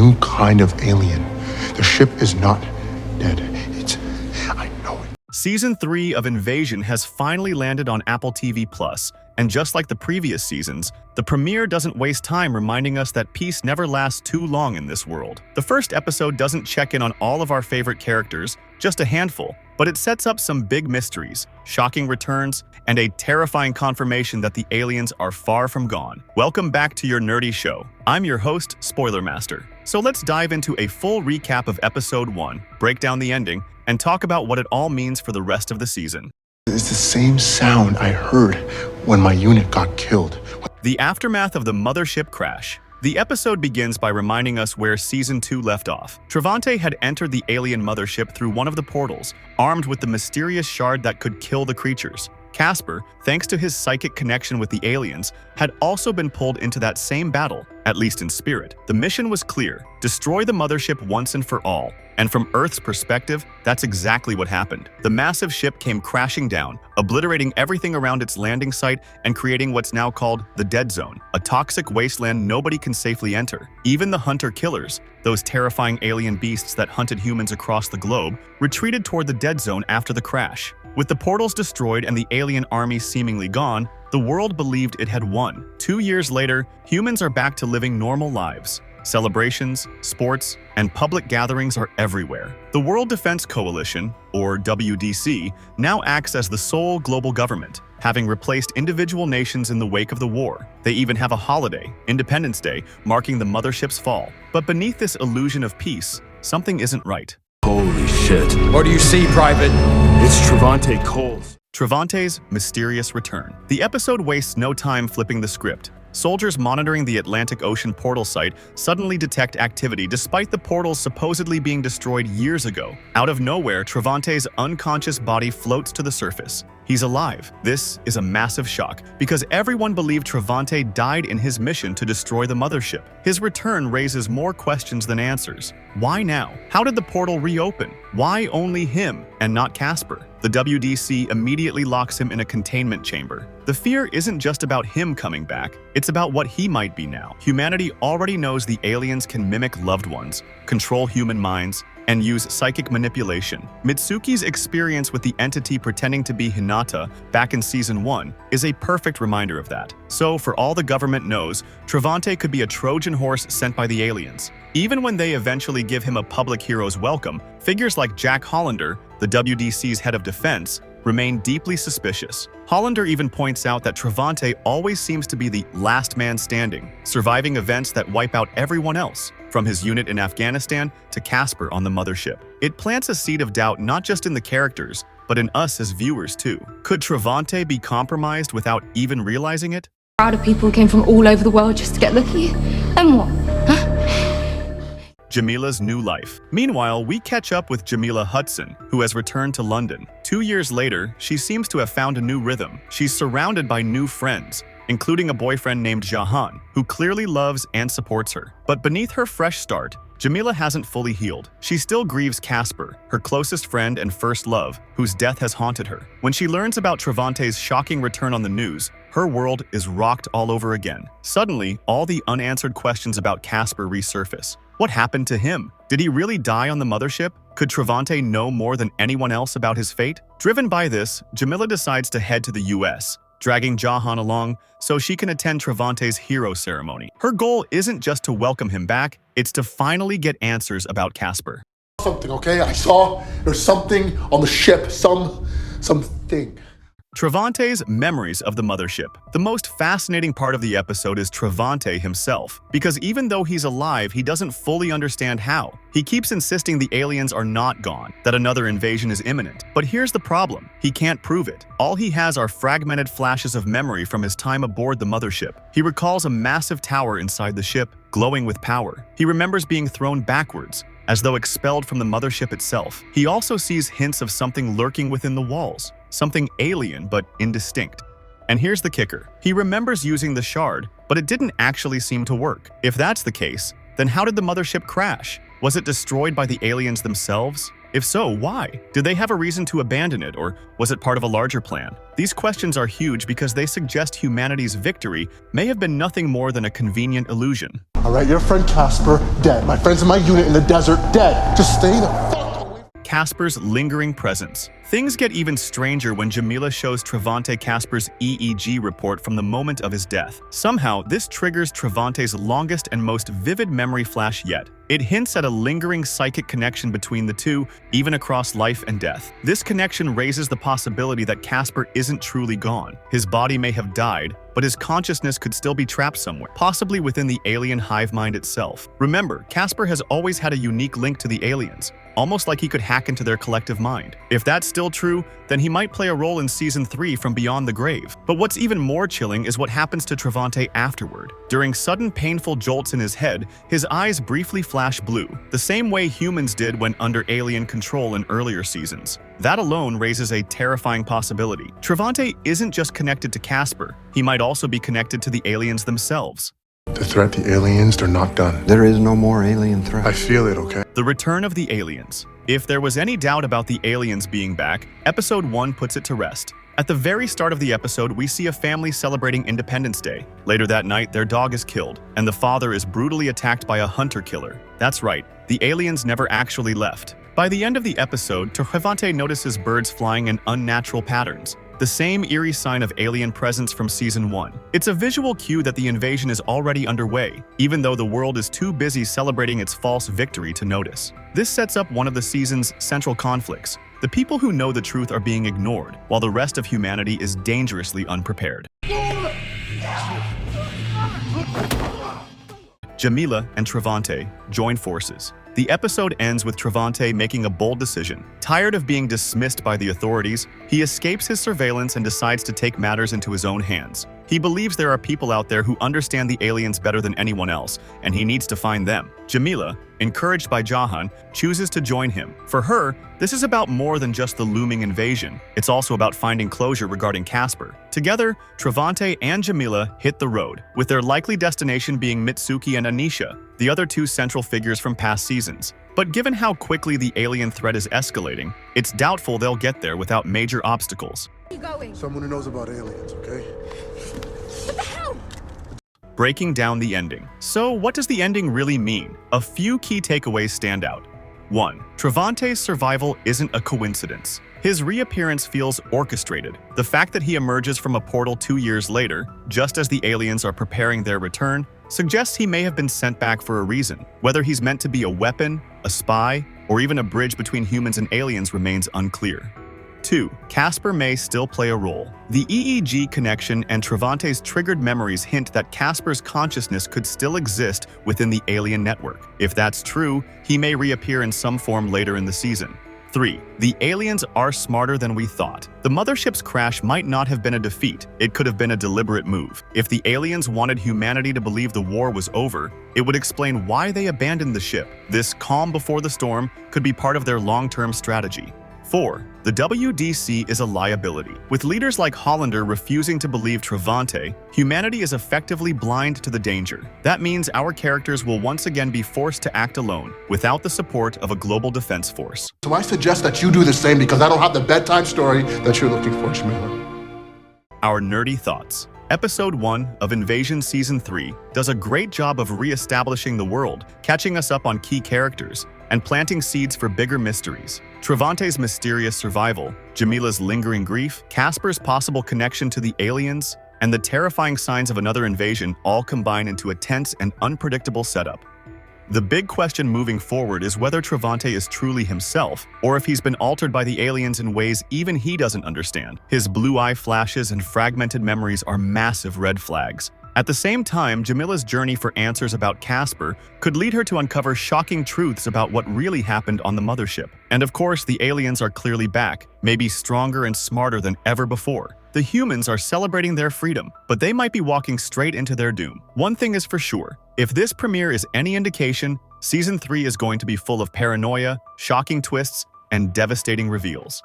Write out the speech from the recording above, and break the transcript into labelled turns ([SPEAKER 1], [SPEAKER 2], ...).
[SPEAKER 1] new kind of alien. The ship is not dead. I know it.
[SPEAKER 2] Season 3 of Invasion has finally landed on Apple TV+, and just like the previous seasons, the premiere doesn't waste time reminding us that peace never lasts too long in this world. The first episode doesn't check in on all of our favorite characters, just a handful, but it sets up some big mysteries, shocking returns, and a terrifying confirmation that the aliens are far from gone. Welcome back to your nerdy show. I'm your host, Spoiler Master. So let's dive into a full recap of Episode 1, break down the ending, and talk about what it all means for the rest of the season.
[SPEAKER 1] It's the same sound I heard when my unit got killed.
[SPEAKER 2] The aftermath of the mothership crash. The episode begins by reminding us where Season 2 left off. Travante had entered the alien mothership through one of the portals, armed with the mysterious shard that could kill the creatures. Casper, thanks to his psychic connection with the aliens, had also been pulled into that same battle, at least in spirit. The mission was clear: destroy the mothership once and for all. And from Earth's perspective, that's exactly what happened. The massive ship came crashing down, obliterating everything around its landing site and creating what's now called the Dead Zone, a toxic wasteland nobody can safely enter. Even the hunter-killers, those terrifying alien beasts that hunted humans across the globe, retreated toward the Dead Zone after the crash. With the portals destroyed and the alien army seemingly gone, the world believed it had won. 2 years later, humans are back to living normal lives. Celebrations, sports, and public gatherings are everywhere. The World Defense Coalition, or WDC, now acts as the sole global government, having replaced individual nations in the wake of the war. They even have a holiday, Independence Day, marking the mothership's fall. But beneath this illusion of peace, something isn't right.
[SPEAKER 3] Holy shit.
[SPEAKER 4] What do you see, Private?
[SPEAKER 3] It's Travante Coles.
[SPEAKER 2] Travante's mysterious return. The episode wastes no time flipping the script. Soldiers monitoring the Atlantic Ocean portal site suddenly detect activity despite the portals supposedly being destroyed years ago. Out of nowhere, Travante's unconscious body floats to the surface. He's alive. This is a massive shock, because everyone believed Travante died in his mission to destroy the mothership. His return raises more questions than answers. Why now? How did the portal reopen? Why only him and not Casper? The WDC immediately locks him in a containment chamber. The fear isn't just about him coming back, it's about what he might be now. Humanity already knows the aliens can mimic loved ones, control human minds, and use psychic manipulation. Mitsuki's experience with the entity pretending to be Hinata back in Season 1 is a perfect reminder of that. So, for all the government knows, Travante could be a Trojan horse sent by the aliens. Even when they eventually give him a public hero's welcome, figures like Jack Hollander, the WDC's head of defense, remain deeply suspicious. Hollander even points out that Travante always seems to be the last man standing, surviving events that wipe out everyone else, from his unit in Afghanistan to Casper on the mothership. It plants a seed of doubt not just in the characters, but in us as viewers too. Could Travante be compromised without even realizing it?
[SPEAKER 5] A crowd of people came from all over the world just to get a look at you. Then what?
[SPEAKER 2] Jamila's new life. Meanwhile, we catch up with Jamila Hudson, who has returned to London. 2 years later, she seems to have found a new rhythm. She's surrounded by new friends, including a boyfriend named Jahan, who clearly loves and supports her. But beneath her fresh start, Jamila hasn't fully healed. She still grieves Casper, her closest friend and first love, whose death has haunted her. When she learns about Travante's shocking return on the news, her world is rocked all over again. Suddenly, all the unanswered questions about Casper resurface. What happened to him? Did he really die on the mothership? Could Travante know more than anyone else about his fate? Driven by this, Jamila decides to head to the US, dragging Jahan along so she can attend Travante's hero ceremony. Her goal isn't just to welcome him back, it's to finally get answers about Casper.
[SPEAKER 1] Something, okay? I saw there's something on the ship, something.
[SPEAKER 2] Travante's memories of the mothership. The most fascinating part of the episode is Travante himself, because even though he's alive, he doesn't fully understand how. He keeps insisting the aliens are not gone, that another invasion is imminent. But here's the problem: he can't prove it. All he has are fragmented flashes of memory from his time aboard the mothership. He recalls a massive tower inside the ship, glowing with power. He remembers being thrown backwards, as though expelled from the mothership itself. He also sees hints of something lurking within the walls. Something alien but indistinct. And here's the kicker. He remembers using the shard, but it didn't actually seem to work. If that's the case, then how did the mothership crash? Was it destroyed by the aliens themselves? If so, why? Did they have a reason to abandon it, or was it part of a larger plan? These questions are huge because they suggest humanity's victory may have been nothing more than a convenient illusion.
[SPEAKER 1] All right, your friend Casper, dead. My friends in my unit in the desert, dead. Just stay the fuck away.
[SPEAKER 2] Casper's lingering presence. Things get even stranger when Jamila shows Travante Casper's EEG report from the moment of his death. Somehow, this triggers Travante's longest and most vivid memory flash yet. It hints at a lingering psychic connection between the two, even across life and death. This connection raises the possibility that Casper isn't truly gone. His body may have died, but his consciousness could still be trapped somewhere, possibly within the alien hive mind itself. Remember, Casper has always had a unique link to the aliens, almost like he could hack into their collective mind. If that's still true, then he might play a role in Season 3 from Beyond the Grave. But what's even more chilling is what happens to Travante afterward. During sudden painful jolts in his head, his eyes briefly flash blue, the same way humans did when under alien control in earlier seasons. That alone raises a terrifying possibility. Travante isn't just connected to Casper, he might also be connected to the aliens themselves.
[SPEAKER 1] The threat, the aliens, they're not done.
[SPEAKER 4] There is no more alien threat.
[SPEAKER 1] I feel it, okay?
[SPEAKER 2] The return of the aliens. If there was any doubt about the aliens being back, Episode 1 puts it to rest. At the very start of the episode, we see a family celebrating Independence Day. Later that night, their dog is killed, and the father is brutally attacked by a hunter-killer. That's right, the aliens never actually left. By the end of the episode, Travante notices birds flying in unnatural patterns, the same eerie sign of alien presence from Season 1. It's a visual cue that the invasion is already underway, even though the world is too busy celebrating its false victory to notice. This sets up one of the season's central conflicts. The people who know the truth are being ignored, while the rest of humanity is dangerously unprepared. Jamila and Travante join forces. The episode ends with Travante making a bold decision. Tired of being dismissed by the authorities, he escapes his surveillance and decides to take matters into his own hands. He believes there are people out there who understand the aliens better than anyone else, and he needs to find them. Jamila, encouraged by Jahan, chooses to join him. For her, this is about more than just the looming invasion. It's also about finding closure regarding Casper. Together, Travante and Jamila hit the road, with their likely destination being Mitsuki and Anisha, the other two central figures from past seasons. But given how quickly the alien threat is escalating, it's doubtful they'll get there without major obstacles.
[SPEAKER 5] Where are you going?
[SPEAKER 1] Someone who knows about aliens, okay?
[SPEAKER 5] What the hell?
[SPEAKER 2] Breaking down the ending. So what does the ending really mean? A few key takeaways stand out. 1. Travante's survival isn't a coincidence. His reappearance feels orchestrated. The fact that he emerges from a portal 2 years later, just as the aliens are preparing their return, suggests he may have been sent back for a reason. Whether he's meant to be a weapon, a spy, or even a bridge between humans and aliens remains unclear. 2. Casper may still play a role. The EEG connection and Travante's triggered memories hint that Casper's consciousness could still exist within the alien network. If that's true, he may reappear in some form later in the season. 3. The aliens are smarter than we thought. The mothership's crash might not have been a defeat. It could have been a deliberate move. If the aliens wanted humanity to believe the war was over, it would explain why they abandoned the ship. This calm before the storm could be part of their long-term strategy. 4. The WDC is a liability. With leaders like Hollander refusing to believe Travante, humanity is effectively blind to the danger. That means our characters will once again be forced to act alone, without the support of a global defense force.
[SPEAKER 1] So I suggest that you do the same because I don't have the bedtime story that you're looking for, Jamila.
[SPEAKER 2] Our nerdy thoughts. Episode 1 of Invasion Season 3 does a great job of re-establishing the world, catching us up on key characters, and planting seeds for bigger mysteries. Travante's mysterious survival, Jamila's lingering grief, Casper's possible connection to the aliens, and the terrifying signs of another invasion all combine into a tense and unpredictable setup. The big question moving forward is whether Travante is truly himself, or if he's been altered by the aliens in ways even he doesn't understand. His blue-eye flashes and fragmented memories are massive red flags. At the same time, Jamila's journey for answers about Casper could lead her to uncover shocking truths about what really happened on the mothership. And of course, the aliens are clearly back, maybe stronger and smarter than ever before. The humans are celebrating their freedom, but they might be walking straight into their doom. One thing is for sure, if this premiere is any indication, Season 3 is going to be full of paranoia, shocking twists, and devastating reveals.